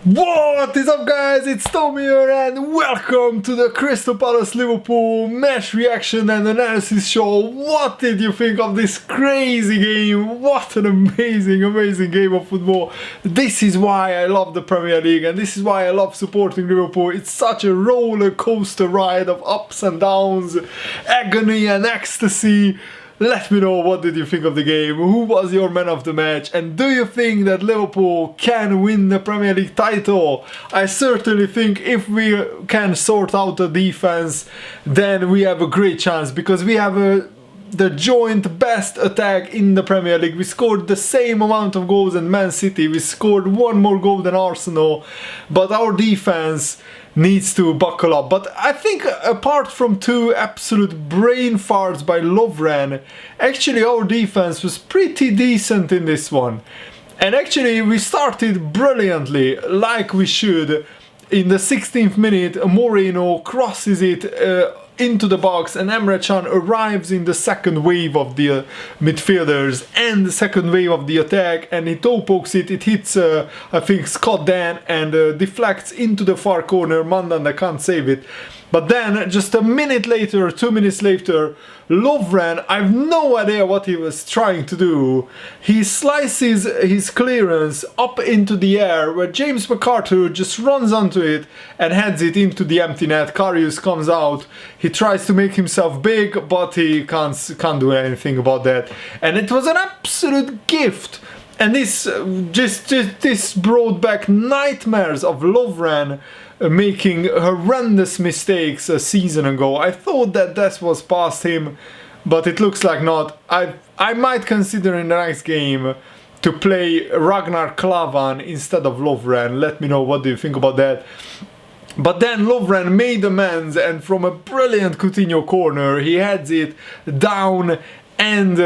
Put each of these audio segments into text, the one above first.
What is up, guys? It's Tom here and welcome to the Crystal Palace Liverpool match reaction and analysis show. What did you think of this crazy game? What an amazing game of football. This is why I love the Premier League and this is why I love supporting Liverpool. It's such a roller coaster ride of ups and downs, agony and ecstasy. Let me know, what did you think of the game? Who was your man of the match? And do you think that Liverpool can win the Premier League title? I certainly think if we can sort out the defense, then we have a great chance, because we have the joint best attack in the Premier League. We scored the same amount of goals as Man City. We scored one more goal than Arsenal, but our defense needs to buckle up. But I think apart from two absolute brain farts by Lovren, actually our defense was pretty decent in this one. And actually we started brilliantly, like we should. In the 16th minute, Moreno crosses it into the box and Emre Can arrives in the second wave of the midfielders and the second wave of the attack, and he toe pokes it, it hits I think Scott Dan and deflects into the far corner. Mandanda can't save it. But then just a minute later, 2 minutes later, Lovren, I've no idea what he was trying to do. He slices his clearance up into the air where James McArthur just runs onto it and heads it into the empty net. Karius comes out. He tries to make himself big, but he can't do anything about that. And it was an absolute gift. And this this brought back nightmares of Lovren making horrendous mistakes a season ago. I thought that was past him, but it looks like not. I might consider in the next game to play Ragnar Klavan instead of Lovren. Let me know, what do you think about that? But then Lovren made amends, and from a brilliant Coutinho corner he heads it down and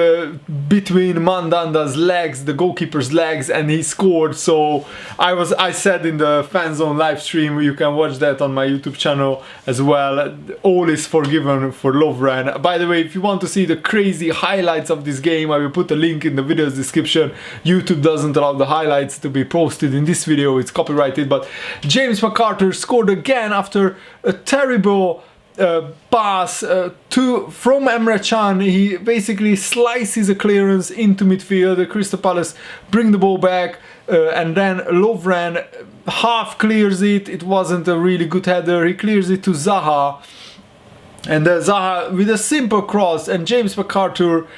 between Mandanda's legs, the goalkeeper's legs, and he scored. So I said in the Fanzone live stream, you can watch that on my YouTube channel as well, all is forgiven for Lovren. By the way, if you want to see the crazy highlights of this game, I will put a link in the video's description. YouTube doesn't allow the highlights to be posted in this video, it's copyrighted. But James McArthur scored again after a terrible pass from Emre Can. He basically slices a clearance into midfield. The Crystal Palace bring the ball back and then Lovren half clears it. It wasn't a really good header. He clears it to Zaha. And Zaha with a simple cross, and James McArthur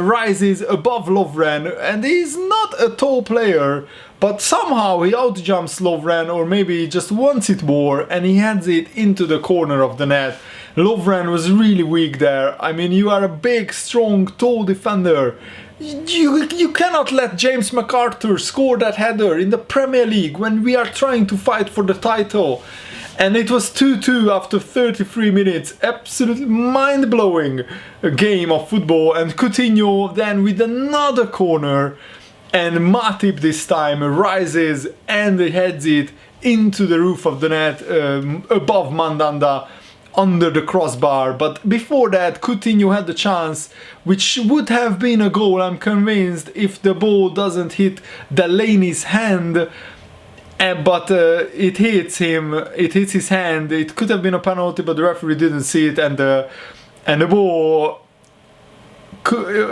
rises above Lovren, and he's not a tall player, but somehow he outjumps Lovren, or maybe he just wants it more, and he heads it into the corner of the net. Lovren was really weak there. I mean, you are a big, strong, tall defender. You cannot let James McArthur score that header in the Premier League when we are trying to fight for the title. And it was 2-2 after 33 minutes. Absolutely mind-blowing game of football. And Coutinho then with another corner. And Matip this time rises and heads it into the roof of the net above Mandanda, under the crossbar. But before that, Coutinho had the chance, which would have been a goal, I'm convinced, if the ball doesn't hit Delaney's hand. But it hits him, it hits his hand. It could have been a penalty, but the referee didn't see it, and the ball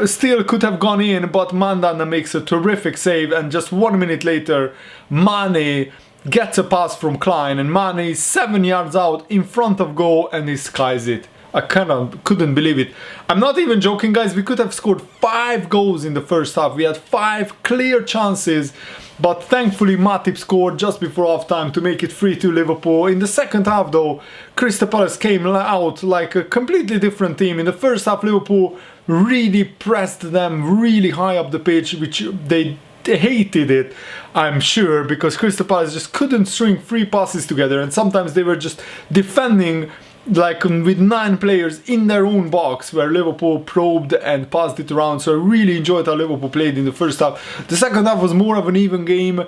still could have gone in, but Mandanda makes a terrific save, and just 1 minute later Mane gets a pass from Klein, and Mane is 7 yards out in front of goal and he skies it. I couldn't believe it. I'm not even joking, guys. We could have scored 5 goals in the first half. We had 5 clear chances, but thankfully Matip scored just before half time to make it 3-2 Liverpool. In the second half though, Crystal Palace came out like a completely different team. In the first half, Liverpool really pressed them really high up the pitch, which they hated it, I'm sure, because Crystal Palace just couldn't string 3 passes together, and sometimes they were just defending like with 9 players in their own box, where Liverpool probed and passed it around. So I really enjoyed how Liverpool played in the first half. The second half was more of an even game.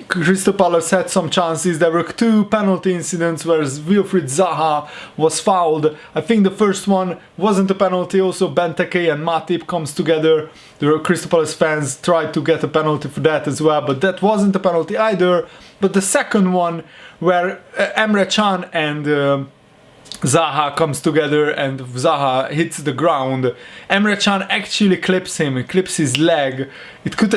Crystal Palace had some chances. There were 2 penalty incidents where Wilfried Zaha was fouled. I think the first one wasn't a penalty. Also Benteke and Matip comes together. The Crystal Palace fans tried to get a penalty for that as well, but that wasn't a penalty either. But the second one where Emre Can and Zaha comes together and Zaha hits the ground. Emre Can actually clips him, he clips his leg.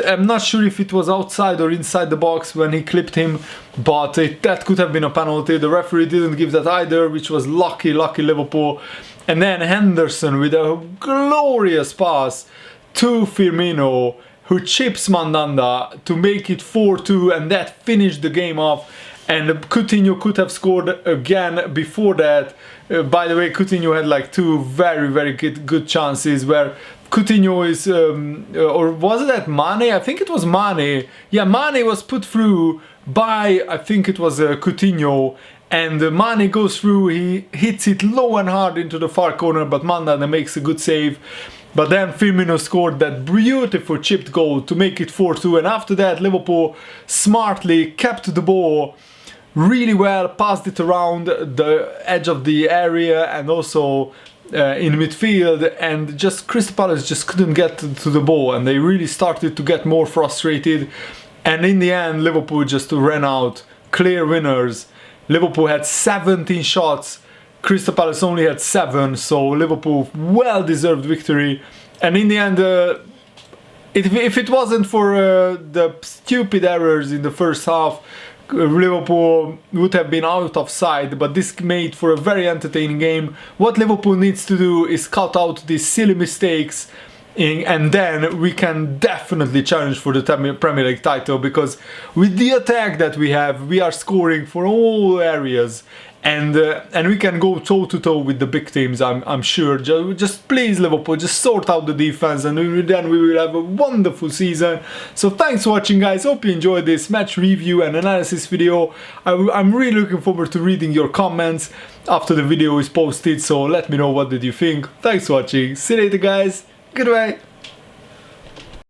I'm not sure if it was outside or inside the box when he clipped him, but that could have been a penalty. The referee didn't give that either, which was lucky Liverpool. And then Henderson with a glorious pass to Firmino, who chips Mandanda to make it 4-2, and that finished the game off. And Coutinho could have scored again before that. By the way, Coutinho had like 2 very good chances where Coutinho is, or was it that Mane? I think it was Mane. Yeah, Mane was put through by, I think it was Coutinho. And Mane goes through, he hits it low and hard into the far corner, but Mandanda makes a good save. But then Firmino scored that beautiful chipped goal to make it 4-2. And after that, Liverpool smartly kept the ball really well, passed it around the edge of the area and also in midfield, and just Crystal Palace just couldn't get to the ball, and they really started to get more frustrated. And in the end, Liverpool just ran out clear winners. Liverpool had 17 shots, Crystal Palace only had 7, so Liverpool well-deserved victory. And in the end, if it wasn't for the stupid errors in the first half, Liverpool would have been out of sight, but this made for a very entertaining game. What Liverpool needs to do is cut out these silly mistakes, and then we can definitely challenge for the Premier League title, because with the attack that we have, we are scoring for all areas. And we can go toe to toe with the big teams, I'm sure. Just please, Liverpool, just sort out the defense, and then we will have a wonderful season. So thanks for watching, guys. Hope you enjoyed this match review and analysis video. I'm really looking forward to reading your comments after the video is posted. So let me know, what did you think? Thanks for watching. See you later, guys. Goodbye.